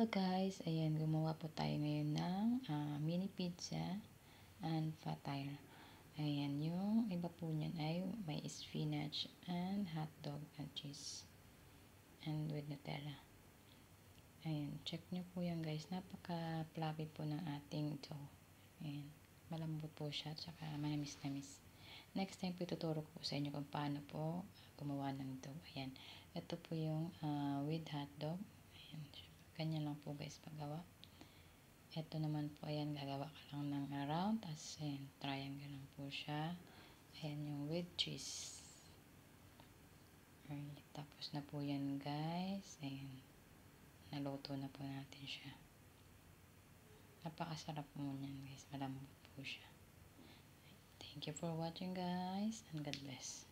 Hello guys, ayan gumawa po tayo ngayon ng mini pizza and fatire. Ayan, yung iba po niyan ay may spinach and hotdog and cheese and with Nutella. Ayan, check nyo po yan guys, napaka-fluffy po ng ating dough. Ayan, malambot po siya at saka manamis-namis. Next time po ituturo ko po sa inyo kung paano po gumawa ng dough. Ayan, ito po yung with hotdog. Ayan, ganyan lang po guys paggawa. Ito naman po, ayan, gagawa ka lang ng round, as ayan, triangle lang po siya. Ayan yung with cheese. Ayan, tapos na po yan guys. Ayan, naluto na po natin siya. Napakasarap po yan guys, malambot po siya. Thank you for watching guys, and God bless.